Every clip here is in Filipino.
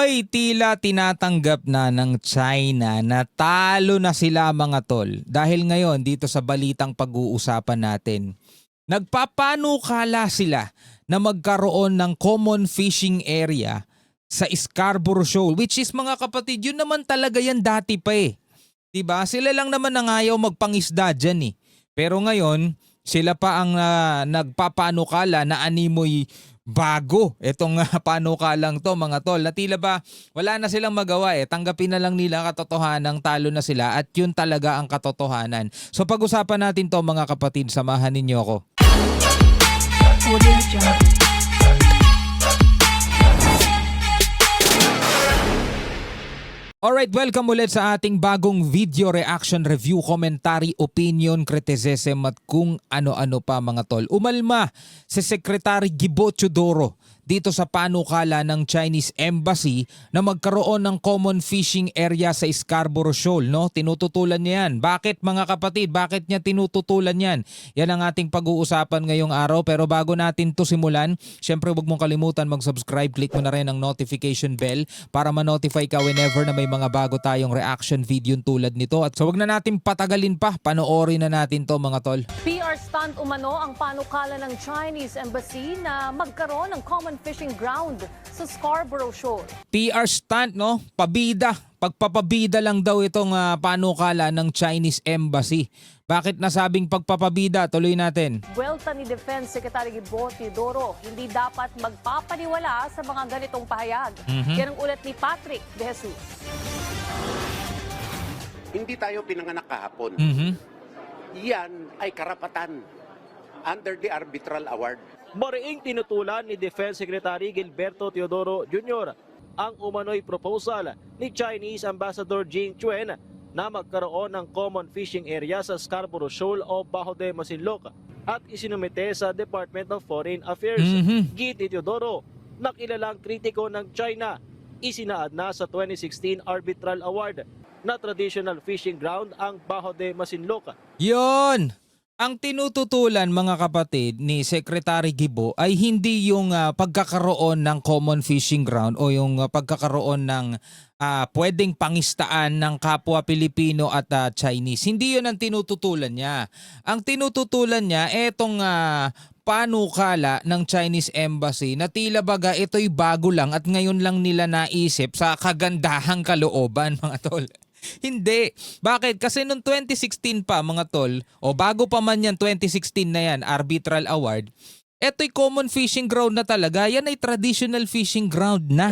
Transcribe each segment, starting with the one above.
Hoy, tila tinatanggap na ng China na talo na sila mga tol. Dahil ngayon dito sa balitang pag-uusapan natin, nagpapanukala sila na magkaroon ng common fishing area sa Scarborough Shoal, which is mga kapatid, yun naman talaga yan dati pa eh. Diba? Sila lang naman ang ayaw magpangisda dyan eh. Pero ngayon, sila pa ang nagpapanukala na animoy bago itong panukalang to mga tol. Na tila ba wala na silang magawa eh. Tanggapin na lang nila katotohanan, talo na sila at yun talaga ang katotohanan. So pag-usapan natin to mga kapatid, samahan ninyo ako. Alright, welcome ulit sa ating bagong video reaction, review, commentary, opinion, criticism at kung ano-ano pa mga tol. Umalma si Secretary Gibo Teodoro dito sa panukala ng Chinese Embassy na magkaroon ng common fishing area sa Scarborough Shoal. No? Tinututulan niya yan. Bakit mga kapatid? Bakit niya tinututulan yan? Yan ang ating pag-uusapan ngayong araw. Pero bago natin to simulan, syempre huwag mong kalimutan mag-subscribe. Click mo na rin ang notification bell para ma-notify ka whenever na may mga bago tayong reaction video tulad nito. At so huwag na natin patagalin pa. Panoorin na natin to mga tol. PR stunt umano ang panukala ng Chinese Embassy na magkaroon ng common fishing ground sa Scarborough Shoal. PR stunt, no? Pabida. Pagpapabida lang daw itong panukala ng Chinese Embassy. Bakit nasabing pagpapabida? Tuloy natin. Buwelta ni Defense Secretary Gibo Teodoro, hindi dapat magpapaniwala sa mga ganitong pahayag. Yan ang ulat ni Patrick De Jesus. Hindi tayo pinanganak kahapon. Yan ay karapatan under the Arbitral Award. Mariing tinutulan ni Defense Secretary Gilberto Teodoro Jr. ang umano'y proposal ni Chinese Ambassador Jing Chuen na magkaroon ng common fishing area sa Scarborough Shoal o Bajo de Masinloc at isinumite sa Department of Foreign Affairs. Git ni Teodoro, nakilalang kritiko ng China, isinaad na sa 2016 Arbitral Award na traditional fishing ground ang Bajo de Masinloc. Yon! Ang tinututulan mga kapatid ni Secretary Gibo ay hindi yung pagkakaroon ng common fishing ground o yung pagkakaroon ng pwedeng pangistaan ng kapwa Pilipino at Chinese. Hindi yun ang tinututulan niya. Ang tinututulan niya etong panukala ng Chinese Embassy na tila baga ito'y bago lang at ngayon lang nila naisip sa kagandahang kalooban mga tol. Hindi. Bakit? Kasi noong 2016 pa mga tol, o bago pa man yan 2016 na yan, Arbitral Award, eto'y common fishing ground na talaga. Yan ay traditional fishing ground na.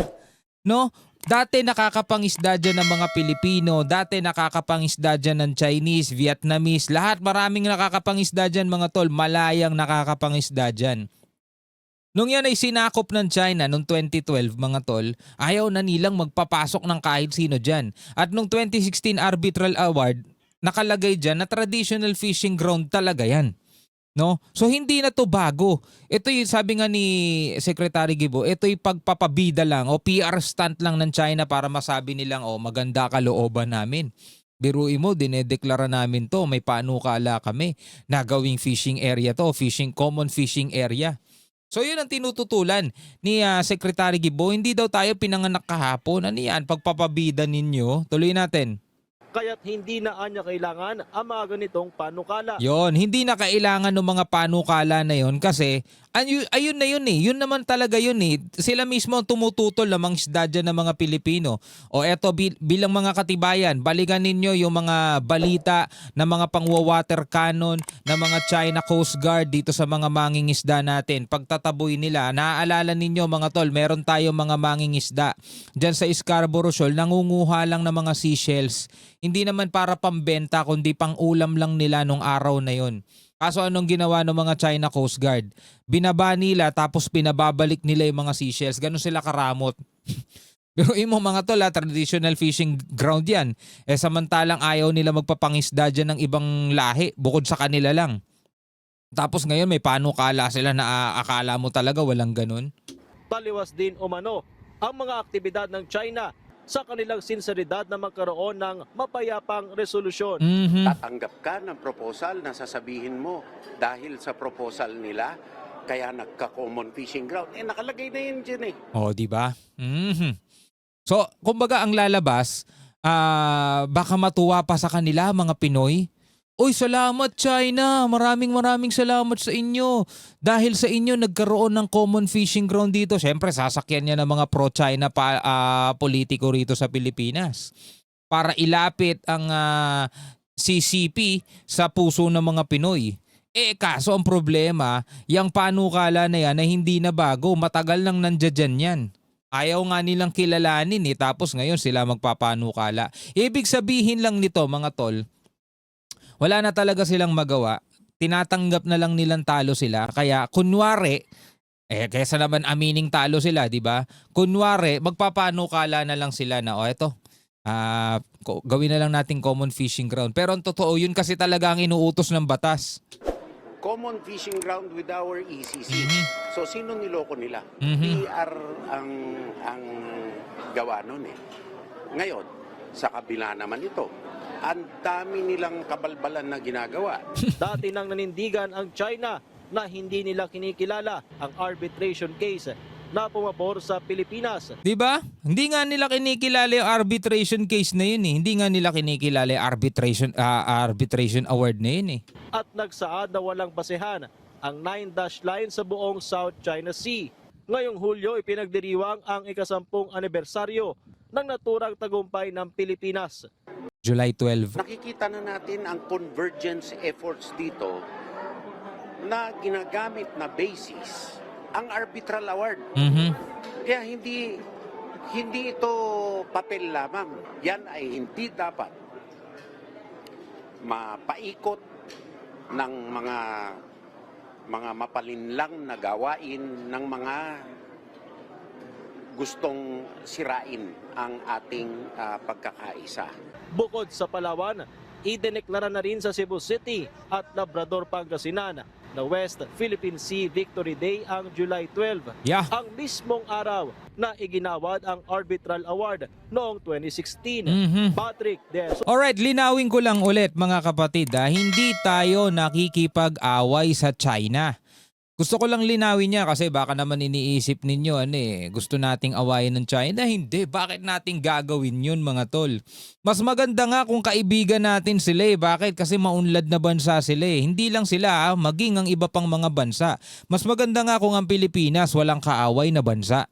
No? Dati nakakapangisda dyan ng mga Pilipino, dati nakakapangisda dyan ng Chinese, Vietnamese, lahat maraming nakakapangisda dyan mga tol, malayang nakakapangisda dyan. Nung yan ay sinakop ng China noong 2012 mga tol, ayaw na nilang magpapasok ng kahit sino dyan. At noong 2016 Arbitral Award, nakalagay dyan na traditional fishing ground talaga yan. No? So hindi na to bago. Ito yung sabi nga ni Secretary Gibo, ito yung pagpapabida lang o PR stunt lang ng China para masabi nilang maganda kalooban namin. Biruin mo, dinedeklara namin to, may panukala kami na gawing fishing area to, common fishing area. So yun ang tinututulan ni Secretary Gibo. Hindi daw tayo pinanganak kahapon. Ano yan? Pagpapabida ninyo. Tuloy natin. Kaya't hindi na anya kailangan ang mga ganitong panukala. Yon, hindi na kailangan ng mga panukala na yon kasi ayun na yun eh. Yun naman talaga yun eh. Sila mismo ang tumututol na mga isda dyan ng mga Pilipino. O eto bilang mga katibayan, balikan ninyo yung mga balita na mga pangwawater cannon na mga China Coast Guard dito sa mga mangingisda natin. Pagtataboy nila, naaalala ninyo mga tol, meron tayong mga mangingisda dyan sa Scarborough Shoal, nangunguha lang ng mga seashells. Hindi naman para pambenta kundi pang ulam lang nila nung araw na yon. Kaso anong ginawa ng mga China Coast Guard? Binaba nila tapos pinababalik nila yung mga seashells. Ganun sila karamot. Pero mo mga tol, traditional fishing ground yan. Samantalang ayaw nila magpapangisda dyan ng ibang lahi bukod sa kanila lang. Tapos ngayon may panukala sila na akala mo talaga walang ganun. Taliwas din umano ang mga aktibidad ng China sa kanilang sinseridad na magkaroon ng mapayapang resolusyon. Tatanggap ka ng proposal na sasabihin mo dahil sa proposal nila kaya nagka-common fishing ground. Nakalagay na yun dyan eh. O, di ba? So, kumbaga ang lalabas, baka matuwa pa sa kanila mga Pinoy. Uy, salamat China. Maraming salamat sa inyo. Dahil sa inyo nagkaroon ng common fishing ground dito. Siyempre, sasakyan niya ng mga pro-China politiko rito sa Pilipinas para ilapit ang CCP sa puso ng mga Pinoy. Kaso ang problema, yung panukala na yan ay hindi na bago. Matagal nang nandiyan yan. Ayaw nga nilang kilalanin tapos ngayon sila magpapanukala. Ibig sabihin lang nito mga tol, wala na talaga silang magawa. Tinatanggap na lang nilang talo sila. Kaya kunwari, kaysa naman amining talo sila, di ba? Kunwari, magpapanukala na lang sila na, eto, gawin na lang nating common fishing ground. Pero ang totoo, yun kasi talaga ang inuutos ng batas. Common fishing ground with our ECC. So, sino niloko nila? Mhm. PR ang gawa nun Ngayon, sa kabila naman ito, ang dami nilang kabalbalan na ginagawa. Dati nang nanindigan ang China na hindi nila kinikilala ang arbitration case na pumabor sa Pilipinas. 'Di ba? Hindi nga nila kinikilala yung arbitration case na yun Hindi nga nila kinikilala yung arbitration award na yun At nagsaad na walang basehan ang 9-dash line sa buong South China Sea. Ngayong Hulyo, ipinagdiriwang ang ika-10 anibersaryo ng naturang tagumpay ng Pilipinas. July 12. Nakikita na natin ang convergence efforts dito na ginagamit na basis ang arbitral award. Kaya hindi ito papel lamang. Yan ay hindi dapat mapaikot ng mga mapalinlang na gawain ng mga gustong sirain ang ating pagkakaisa. Bukod sa Palawan, idineklara na rin sa Cebu City at Labrador, Pangasinan na West Philippine Sea Victory Day ang July 12. Yeah. Ang mismong araw na iginawad ang Arbitral Award noong 2016. Patrick De Alright, linawin ko lang ulit mga kapatid hindi tayo nakikipag-away sa China. Gusto ko lang linawin niya kasi baka naman iniisip ninyo gusto nating awayin ng China. Hindi, bakit nating gagawin yun mga tol? Mas maganda nga kung kaibigan natin sila Bakit? Kasi maunlad na bansa sila Hindi lang sila maging ang iba pang mga bansa. Mas maganda nga kung ang Pilipinas walang kaaway na bansa.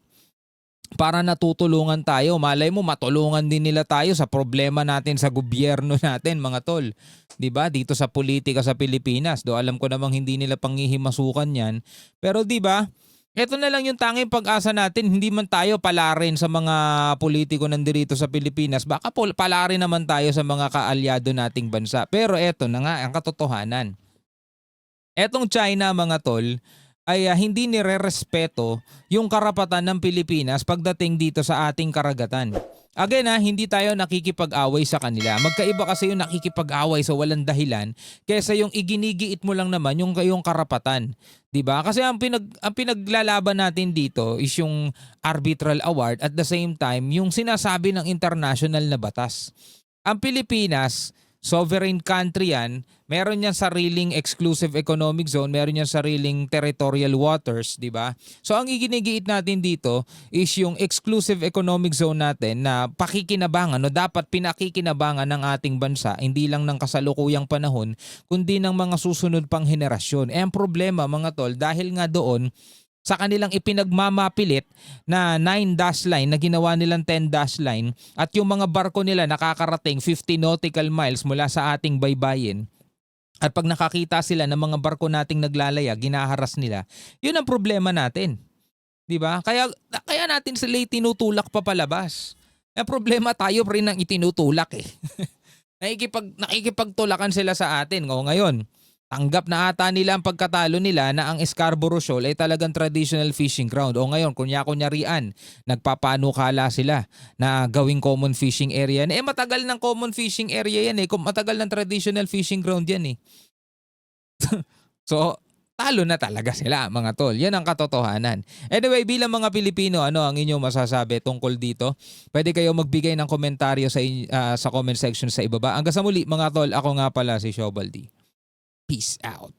Para natutulungan tayo. Malay mo matulungan din nila tayo sa problema natin sa gobyerno natin mga tol. 'Di ba? Dito sa politika sa Pilipinas. Alam ko namang hindi nila panghihimasukan 'yan. Pero 'di ba? Ito na lang yung tanging pag-asa natin. Hindi man tayo palarin sa mga politiko nandirito sa Pilipinas. Baka palarin naman tayo sa mga kaalyado nating bansa. Pero eto na nga ang katotohanan. Etong China mga tol ay hindi nire-respeto yung karapatan ng Pilipinas pagdating dito sa ating karagatan. Again hindi tayo nakikipag-away sa kanila. Magkaiba kasi yung nakikipag-away sa walang dahilan kaysa yung iginigiit mo lang naman yung karapatan. 'Di ba? Kasi ang pinaglalaban natin dito is yung arbitral award at the same time yung sinasabi ng international na batas. Ang Pilipinas, sovereign country yan, meron yan sariling exclusive economic zone, meron yan sariling territorial waters, di ba? So ang iginigiit natin dito is yung exclusive economic zone natin na pakikinabangan, dapat pinakikinabangan ng ating bansa, hindi lang ng kasalukuyang panahon, kundi ng mga susunod pang henerasyon. Ang problema mga tol, dahil nga doon, sa kanilang ipinagmamapilit na 9-dash line na ginawa nilang 10-dash line at yung mga barko nila nakakarating 50 nautical miles mula sa ating baybayin. At pag nakakita sila ng mga barko nating naglalaya, ginaharas nila. Yun ang problema natin. 'Di ba? Kaya natin sila tinutulak pa palabas. Ang problema tayo rin ang itinutulak Nakikipagtulakan sila sa atin. Ngayon, tanggap na ata nila ang pagkatalo nila na ang Scarborough Shoal ay talagang traditional fishing ground. Ngayon, kunya-kunyarian, nagpapanukala sila na gawing common fishing area. Matagal ng common fishing area yan matagal ng traditional fishing ground yan So, talo na talaga sila mga tol. Yan ang katotohanan. Anyway, bilang mga Pilipino, ano ang inyong masasabi tungkol dito? Pwede kayo magbigay ng komentaryo sa comment section sa ibaba. Hanggang sa muli mga tol, ako nga pala si Shobaldi. Peace out.